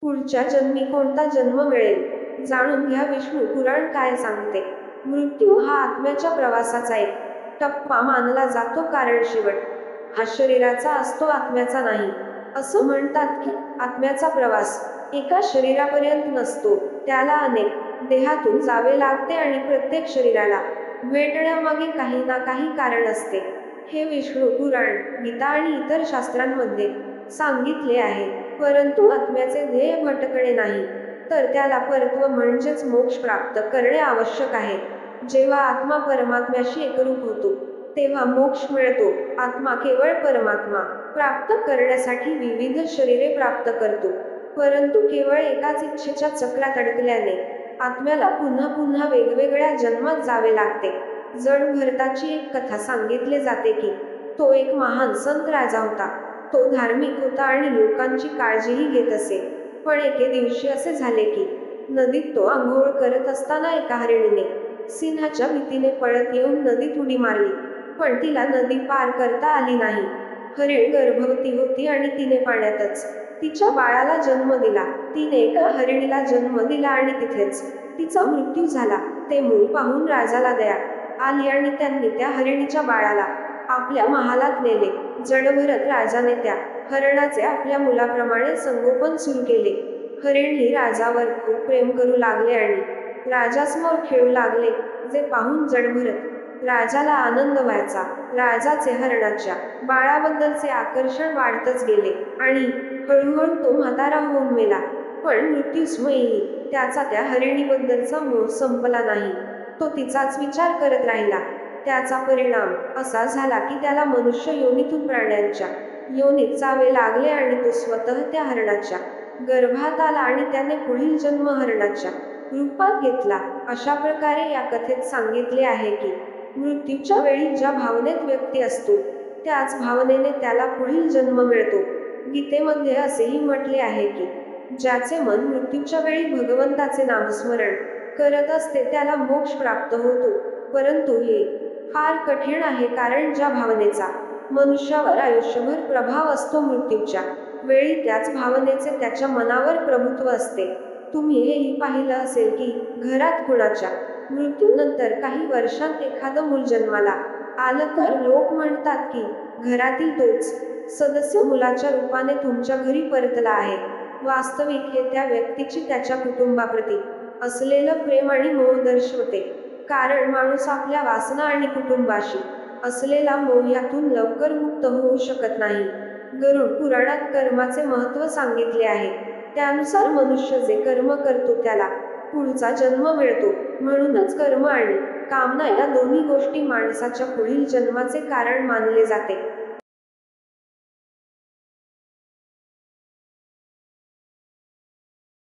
पुढच्या जन्मी कोणता जन्म मिळेल जाणून घ्या. विष्णू पुराण काय सांगते? मृत्यू हा आत्म्याच्या प्रवासाचा एक टप्पा मानला जातो, कारण शेवट हा शरीराचा असतो, आत्म्याचा नाही. असं म्हणतात की आत्म्याचा प्रवास एका शरीरापर्यंत नसतो, त्याला अनेक देहातून जावे लागते आणि प्रत्येक शरीराला भेटण्यामागे काही ना काही कारण असते. हे विष्णू पुराण, गीता आणि इतर शास्त्रांमध्ये सांगितले आहे. परंतु आत्म्याचे ध्येय भटकणे नाही, तर त्याला परत्व म्हणजेच मोक्ष प्राप्त करणे आवश्यक आहे. जेव्हा आत्मा परमात्म्याशी एकरूप होतो तेव्हा मोक्ष मिळतो. आत्मा केवळ परमात्मा प्राप्त करण्यासाठी विविध शरीरे प्राप्त करतो, परंतु केवळ एकाच इच्छेच्या चक्रात अडकल्याने आत्म्याला पुन्हा पुन्हा वेगवेगळ्या जन्मात जावे लागते. जण भरताची एक कथा सांगितले जाते की तो एक महान संत राजा होता. तो धार्मिक होता आणि लोकांची काळजीही घेत असे. पण एके दिवशी असे झाले की नदीत तो आंघोळ करत असताना एका हरिणीने सिंहाच्या भीतीने पळत येऊन नदीत उडी मारली, पण तिला नदी पार करता आली नाही. हरिण गर्भवती होती आणि तिने पाण्यातच तिच्या बाळाला जन्म दिला. तिने एका हरिणीला जन्म दिला आणि तिथेच तिचा मृत्यू झाला. ते मूल पाहून राजाला दया आली आणि त्यांनी त्या हरिणीच्या बाळाला आपल्या महालात नेले. जडभरत राजाने त्या हरणाचे आपल्या मुलाप्रमाणे संगोपन सुरू केले. हरिण ही राजावर खूप प्रेम करू लागले आणि राजासमोर खेळू लागले, जे पाहून जडभरत राजाला आनंद व्हायचा. राजाचे हरणाच्या बाळाबद्दलचे आकर्षण वाढतच गेले आणि हळूहळू तो म्हातारा होऊन मेला. पण मृत्यूसमयी त्याचा त्या हरिणीबद्दलचा मोह संपला नाही. तो तिचाच विचार करत राहिला. त्याचा परिणाम असा झाला की त्याला मनुष्य योनीतून प्राण्यांच्या योनीत जावे लागले आणि तो स्वतः त्या हरणाच्या गर्भात आला आणि त्याने पुढील जन्म हरणाच्या रूपात घेतला. अशा प्रकारे या कथेत सांगितले आहे की मृत्यूच्या वेळी ज्या भावनेत व्यक्ती असतो त्याच भावनेने त्याला पुढील जन्म मिळतो. गीतेमध्ये असेही म्हटले आहे की ज्याचे मन मृत्यूच्या वेळी भगवंताचे नामस्मरण करत असते त्याला मोक्ष प्राप्त होतो. परंतु हे फार कठीण आहे, कारण ज्या भावनेचा मनुष्यावर आयुष्यभर प्रभाव असतो, मृत्यूच्या वेळी त्याच भावनेचे त्याच्या मनावर प्रभुत्व असते. तुम्ही हेही पाहिलं असेल की घरात कुणाच्या मृत्यूनंतर काही वर्षांत एखादं मूल जन्माला आलं तर लोक म्हणतात की घरातील तोच सदस्य मुलाच्या रूपाने तुमच्या घरी परतला आहे. वास्तविक हे त्या व्यक्तीची त्याच्या कुटुंबाप्रती असलेलं प्रेम आणि मोह दर्शवते, कारण माणूस आपल्या वासना आणि कुटुंबाशी असलेला मोह यातून लवकर मुक्त होऊ शकत नाही. गरुड पुराणात कर्माचे महत्त्व सांगितले आहे. त्यानुसार मनुष्य जे कर्म करतो त्याला पुढचा जन्म मिळतो. म्हणूनच कर्म आणि कामना या दोन्ही गोष्टी माणसाच्या पुढील जन्माचे कारण मानले जाते.